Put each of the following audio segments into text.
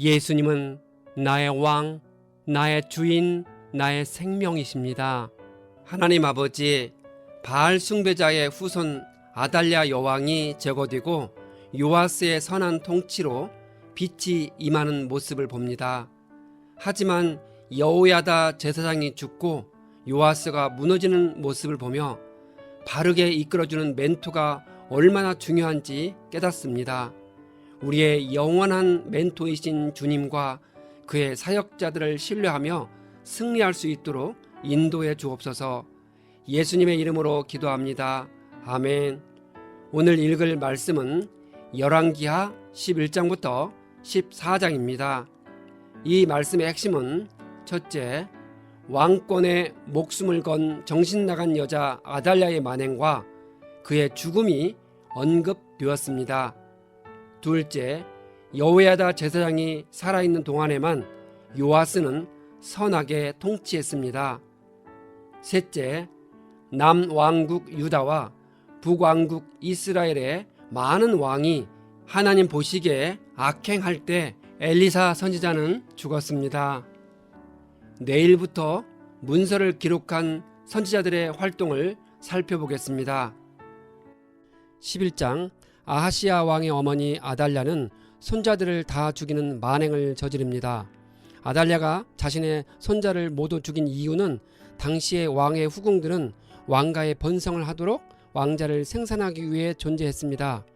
예수님은 나의 왕, 나의 주인, 나의 생명이십니다. 하나님 아버지, 바알 숭배자의 후손 아달랴 여왕이 제거되고 요아스의 선한 통치로 빛이 임하는 모습을 봅니다. 하지만 여호야다 제사장이 죽고 요아스가 무너지는 모습을 보며 바르게 이끌어주는 멘토가 얼마나 중요한지 깨닫습니다. 우리의 영원한 멘토이신 주님과 그의 사역자들을 신뢰하며 승리할 수 있도록 인도해 주옵소서. 예수님의 이름으로 기도합니다. 아멘. 오늘 읽을 말씀은 열왕기하 11장부터 14장입니다. 이 말씀의 핵심은 첫째, 왕권에 목숨을 건 정신나간 여자 아달랴의 만행과 그의 죽음이 언급되었습니다. 둘째, 여호야다 제사장이 살아있는 동안에만 요아스는 선하게 통치했습니다. 셋째, 남왕국 유다와 북왕국 이스라엘의 많은 왕이 하나님 보시기에 악행할 때 엘리사 선지자는 죽었습니다. 내일부터 문서를 기록한 선지자들의 활동을 살펴보겠습니다. 11장, 아하시야 왕의 어머니 아달랴는 손자들을 다 죽이는 만행을 저지릅니다. 아달랴가 자신의 손자를 모두 죽인 이유는 당시의 왕의 후궁들은 왕가의 번성을 하도록 왕자를 생산하기 위해 존재했습니다.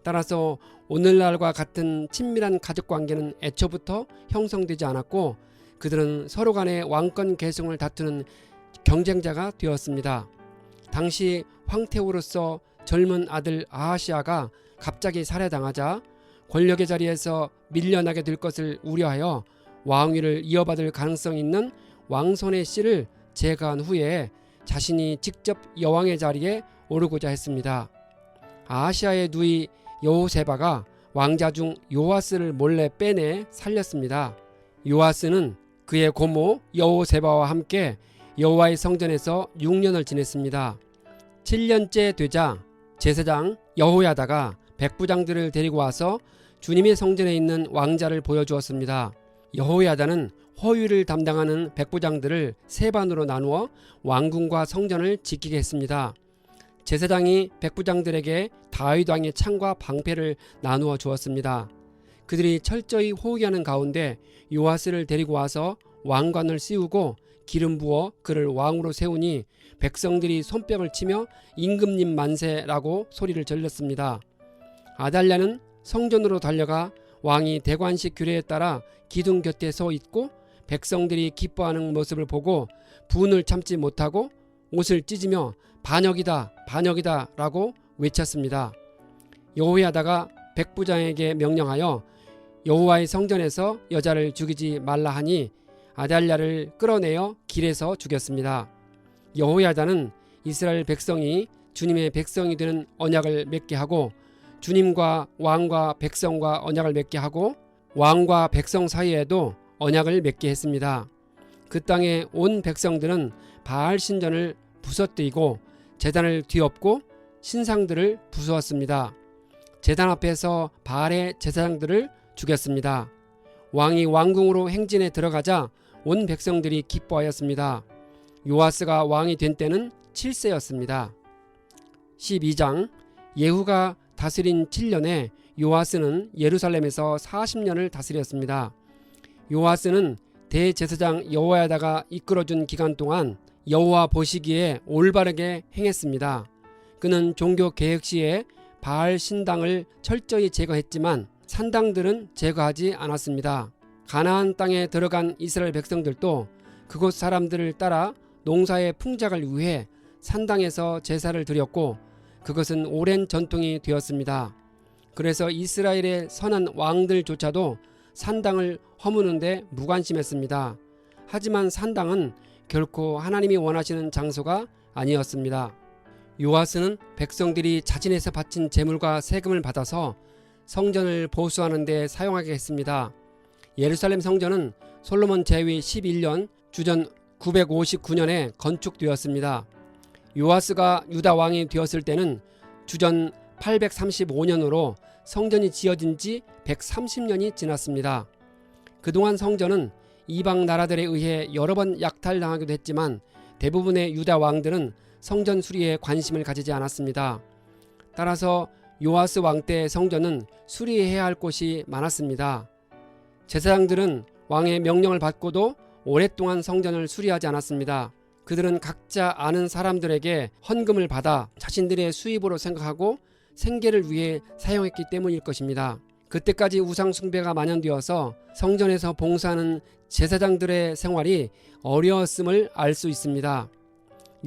따라서 오늘날과 같은 친밀한 가족관계는 애초부터 형성되지 않았고 그들은 서로 간의 왕권 계승을 다투는 경쟁자가 되었습니다. 당시 황태우로서 젊은 아들 아하시아가 갑자기 살해당하자 권력의 자리에서 밀려나게 될 것을 우려하여 왕위를 이어받을 가능성 있는 왕손의 씨를 제거한 후에 자신이 직접 여왕의 자리에 오르고자 했습니다. 아하시아의 누이 여호세바가 왕자 중 요아스를 몰래 빼내 살렸습니다. 요아스는 그의 고모 여호세바와 함께 여호와의 성전에서 6년을 지냈습니다. 7년째 되자 제사장 여호야다가 백부장들을 데리고 와서 주님의 성전에 있는 왕자를 보여주었습니다. 여호야다는 허위를 담당하는 백부장들을 세 반으로 나누어 왕궁과 성전을 지키게 했습니다. 제사장이 백부장들에게 다윗 왕의 창과 방패를 나누어 주었습니다. 그들이 철저히 호위하는 가운데 요아스를 데리고 와서 왕관을 씌우고 기름 부어 그를 왕으로 세우니 백성들이 손뼉을 치며 임금님 만세라고 소리를 질렀습니다. 아달랴는 성전으로 달려가 왕이 대관식 규례에 따라 기둥 곁에 서 있고 백성들이 기뻐하는 모습을 보고 분을 참지 못하고 옷을 찢으며 반역이다 반역이다 라고 외쳤습니다. 여호야다가 백부장에게 명령하여 여호와의 성전에서 여자를 죽이지 말라 하니 아달랴를 끌어내어 길에서 죽였습니다. 여호야다는 이스라엘 백성이 주님의 백성이 되는 언약을 맺게 하고 주님과 왕과 백성과 언약을 맺게 하고 왕과 백성 사이에도 언약을 맺게 했습니다. 그 땅의 온 백성들은 바알 신전을 부서뜨리고 제단을 뒤엎고 신상들을 부수었습니다. 제단 앞에서 바알의 제사장들을 죽였습니다. 왕이 왕궁으로 행진에 들어가자 온 백성들이 기뻐하였습니다. 요아스가 왕이 된 때는 7세였습니다. 12장, 예후가 다스린 7년에 요아스는 예루살렘에서 40년을 다스렸습니다. 요아스는 대제사장 여호야다가 이끌어준 기간 동안 여호와 보시기에 올바르게 행했습니다. 그는 종교 개혁 시에 바알 신당을 철저히 제거했지만 산당들은 제거하지 않았습니다. 가나안 땅에 들어간 이스라엘 백성들도 그곳 사람들을 따라 농사의 풍작을 위해 산당에서 제사를 드렸고 그것은 오랜 전통이 되었습니다. 그래서 이스라엘의 선한 왕들조차도 산당을 허무는데 무관심했습니다. 하지만 산당은 결코 하나님이 원하시는 장소가 아니었습니다. 요아스는 백성들이 자진해서 바친 제물과 세금을 받아서 성전을 보수하는 데 사용하게 했습니다. 예루살렘 성전은 솔로몬 제위 11년 주전 959년에 건축되었습니다. 요아스가 유다 왕이 되었을 때는 주전 835년으로 성전이 지어진 지 130년이 지났습니다. 그동안 성전은 이방 나라들에 의해 여러 번 약탈당하기도 했지만 대부분의 유다 왕들은 성전 수리에 관심을 가지지 않았습니다. 따라서 요아스 왕 때 성전은 수리해야 할 곳이 많았습니다. 제사장들은 왕의 명령을 받고도 오랫동안 성전을 수리하지 않았습니다. 그들은 각자 아는 사람들에게 헌금을 받아 자신들의 수입으로 생각하고 생계를 위해 사용했기 때문일 것입니다. 그때까지 우상 숭배가 만연되어서 성전에서 봉사하는 제사장들의 생활이 어려웠음을 알 수 있습니다.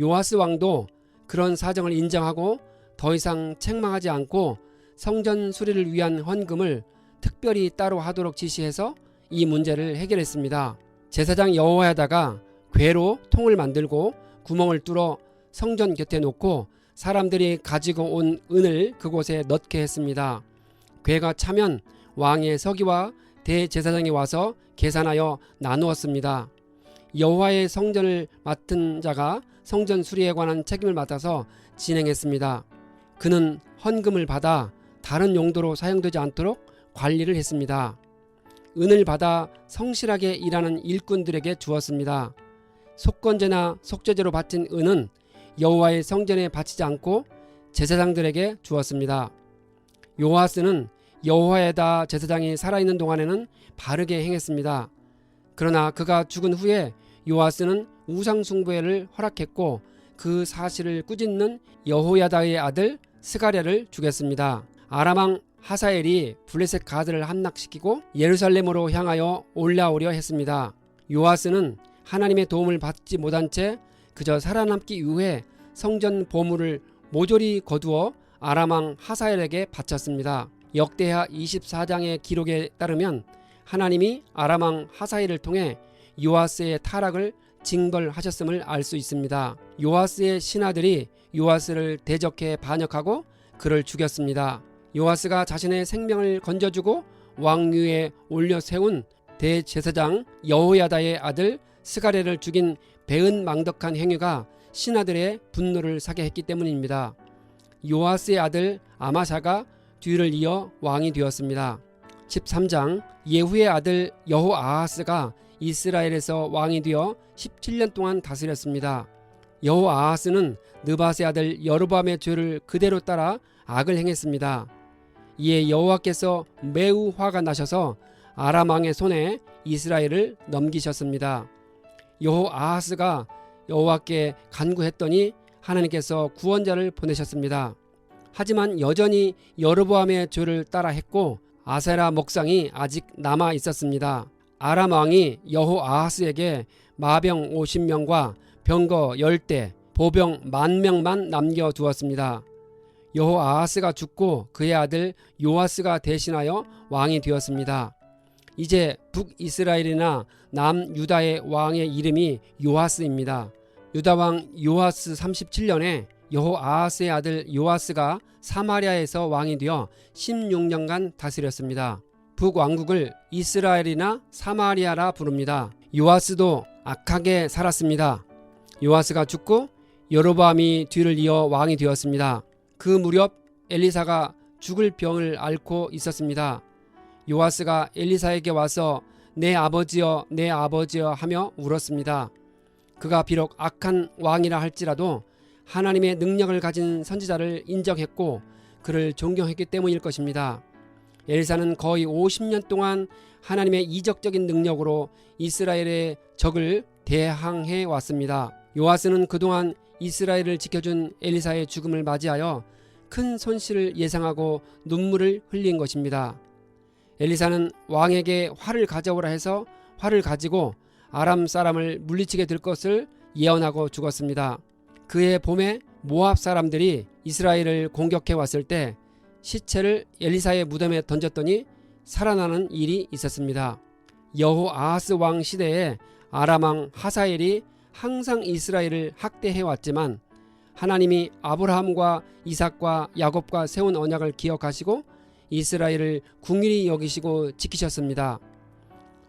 요아스 왕도 그런 사정을 인정하고 더 이상 책망하지 않고 성전 수리를 위한 헌금을 특별히 따로 하도록 지시해서 이 문제를 해결했습니다. 제사장 여호야다가 궤로 통을 만들고 구멍을 뚫어 성전 곁에 놓고 사람들이 가지고 온 은을 그곳에 넣게 했습니다. 궤가 차면 왕의 서기와 대제사장이 와서 계산하여 나누었습니다. 여호와의 성전을 맡은 자가 성전 수리에 관한 책임을 맡아서 진행했습니다. 그는 헌금을 받아 다른 용도로 사용되지 않도록 관리를 했습니다. 은을 받아 성실하게 일하는 일꾼들에게 주었습니다. 속건제나 속죄제로 바친 은은 여호와의 성전에 바치지 않고 제사장들에게 주었습니다. 요아스는 여호야다 제사장이 살아있는 동안에는 바르게 행했습니다. 그러나 그가 죽은 후에 요아스는 우상숭배를 허락했고 그 사실을 꾸짖는 여호야다의 아들 스가랴를 죽였습니다. 아람왕 하사엘이 블레셋 가드를 함락시키고 예루살렘으로 향하여 올라오려 했습니다. 요아스는 하나님의 도움을 받지 못한 채 그저 살아남기 위해 성전 보물을 모조리 거두어 아람왕 하사엘에게 바쳤습니다. 역대하 24장의 기록에 따르면 하나님이 아람왕 하사엘을 통해 요아스의 타락을 징벌하셨음을 알 수 있습니다. 요아스의 신하들이 요아스를 대적해 반역하고 그를 죽였습니다. 요아스가 자신의 생명을 건져주고 왕위에 올려 세운 대제사장 여호야다의 아들 스가랴를 죽인 배은망덕한 행위가 신하들의 분노를 사게 했기 때문입니다. 요아스의 아들 아마샤가 뒤를 이어 왕이 되었습니다. 13장 예후의 아들 여호아하스가 이스라엘에서 왕이 되어 17년 동안 다스렸습니다. 여호아하스는 느밧의 아들 여로보암의 죄를 그대로 따라 악을 행했습니다. 이에 여호와께서 매우 화가 나셔서 아람 왕의 손에 이스라엘을 넘기셨습니다. 여호아하스가 여호와께 간구했더니 하나님께서 구원자를 보내셨습니다. 하지만 여전히 여로보암의 죄를 따라 했고 아세라 목상이 아직 남아 있었습니다. 아람 왕이 여호아하스에게 마병 50명과 병거 10대, 보병 10,000명만 남겨두었습니다. 여호아하스가 죽고 그의 아들 요아스가 대신하여 왕이 되었습니다. 이제 북이스라엘이나 남유다의 왕의 이름이 요아스입니다. 유다왕 요아스 37년에 여호아하스의 아들 요아스가 사마리아에서 왕이 되어 16년간 다스렸습니다. 북왕국을 이스라엘이나 사마리아라 부릅니다. 요아스도 악하게 살았습니다. 요아스가 죽고 여로보암이 뒤를 이어 왕이 되었습니다. 그 무렵 엘리사가 죽을 병을 앓고 있었습니다. 요아스가 엘리사에게 와서 내 아버지여 내 아버지여 하며 울었습니다. 그가 비록 악한 왕이라 할지라도 하나님의 능력을 가진 선지자를 인정했고 그를 존경했기 때문일 것입니다. 엘리사는 거의 50년 동안 하나님의 이적적인 능력으로 이스라엘의 적을 대항해 왔습니다. 요아스는 그동안 이스라엘을 지켜준 엘리사의 죽음을 맞이하여 큰 손실을 예상하고 눈물을 흘린 것입니다. 엘리사는 왕에게 활을 가져오라 해서 활을 가지고 아람 사람을 물리치게 될 것을 예언하고 죽었습니다. 그해 봄에 모압 사람들이 이스라엘을 공격해 왔을 때 시체를 엘리사의 무덤에 던졌더니 살아나는 일이 있었습니다. 여호아하스 왕 시대에 아람 왕 하사엘이 항상 이스라엘을 학대해 왔지만 하나님이 아브라함과 이삭과 야곱과 세운 언약을 기억하시고 이스라엘을 긍휼히 여기시고 지키셨습니다.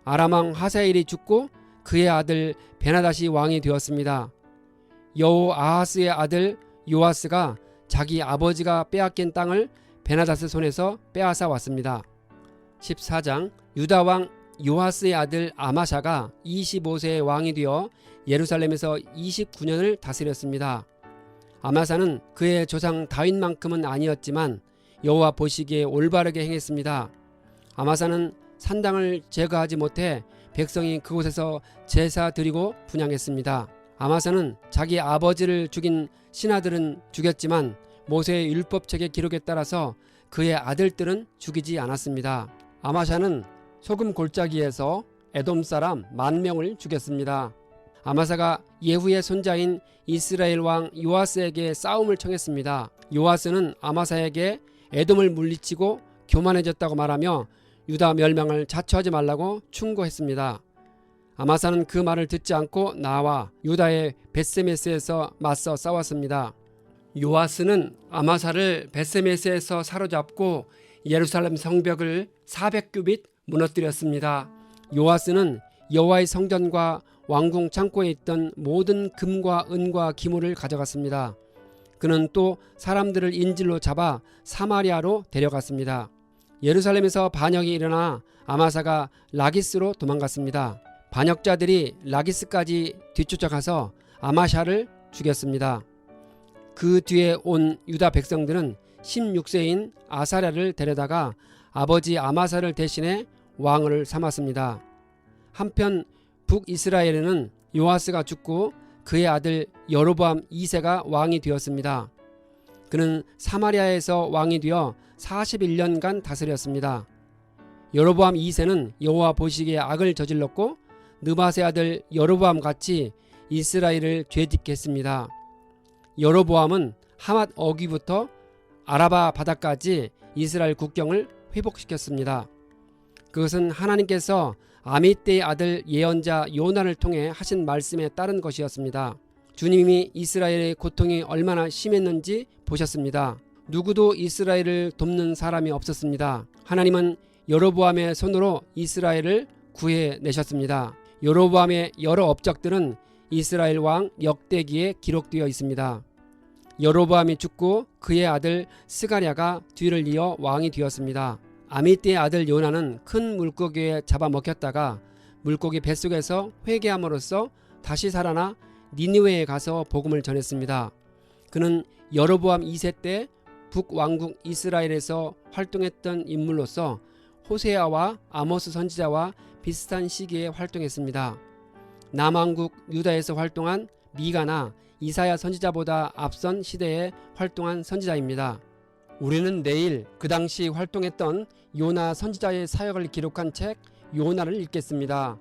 아람 왕 하사엘이 죽고 그의 아들 베나다시 왕이 되었습니다. 여호아하스의 아들 요아스가 자기 아버지가 빼앗긴 땅을 베나다스 손에서 빼앗아 왔습니다. 14장 유다 왕 요아스의 아들 아마샤가 25세의 왕이 되어 예루살렘에서 29년을 다스렸습니다. 아마사는 그의 조상 다윗만큼은 아니었지만 여호와 보시기에 올바르게 행했습니다. 아마사는 산당을 제거하지 못해 백성이 그곳에서 제사 드리고 분향했습니다. 아마사는 자기 아버지를 죽인 신하들은 죽였지만 모세의 율법책의 기록에 따라서 그의 아들들은 죽이지 않았습니다. 아마샤는 소금 골짜기에서 에돔 사람 10,000명을 죽였습니다. 아마사가 예후의 손자인 이스라엘 왕 요아스에게 싸움을 청했습니다. 요아스는 아마사에게 에돔을 물리치고 교만해졌다고 말하며 유다 멸망을 자초하지 말라고 충고했습니다. 아마사는 그 말을 듣지 않고 나와 유다의 벳세메스에서 맞서 싸웠습니다. 요아스는 아마사를 벳세메스에서 사로잡고 예루살렘 성벽을 400규빗 무너뜨렸습니다. 요아스는 여호와의 성전과 왕궁 창고에 있던 모든 금과 은과 기물을 가져갔습니다. 그는 또 사람들을 인질로 잡아 사마리아로 데려갔습니다. 예루살렘에서 반역이 일어나 아마사가 라기스로 도망갔습니다. 반역자들이 라기스까지 뒤쫓아가서 아마샤를 죽였습니다. 그 뒤에 온 유다 백성들은 16세인 아사랴를 데려다가 아버지 아마사를 대신해 왕을 삼았습니다. 한편 북이스라엘에는 요아스가 죽고 그의 아들 여로보암 2세가 왕이 되었습니다. 그는 사마리아에서 왕이 되어 41년간 다스렸습니다. 여로보암 2세는 여호와 보시기에 악을 저질렀고 느밧의 아들 여로보암 같이 이스라엘을 죄짓게 했습니다. 여로보암은 하맛 어귀부터 아라바 바다까지 이스라엘 국경을 회복시켰습니다. 그것은 하나님께서 아미떼의 아들 예언자 요나를 통해 하신 말씀에 따른 것이었습니다. 주님이 이스라엘의 고통이 얼마나 심했는지 보셨습니다. 누구도 이스라엘을 돕는 사람이 없었습니다. 하나님은 여로보암의 손으로 이스라엘을 구해내셨습니다. 여로보암의 여러 업적들은 이스라엘 왕 역대기에 기록되어 있습니다. 여로보암이 죽고 그의 아들 스가랴가 뒤를 이어 왕이 되었습니다. 아미떼의 아들 요나는 큰 물고기에 잡아먹혔다가 물고기 뱃속에서 회개함으로써 다시 살아나 니느웨에 가서 복음을 전했습니다. 그는 여로보암 2세 때 북왕국 이스라엘에서 활동했던 인물로서 호세아와 아모스 선지자와 비슷한 시기에 활동했습니다. 남왕국 유다에서 활동한 미가나 이사야 선지자보다 앞선 시대에 활동한 선지자입니다. 우리는 내일 그 당시 활동했던 요나 선지자의 사역을 기록한 책 요나를 읽겠습니다.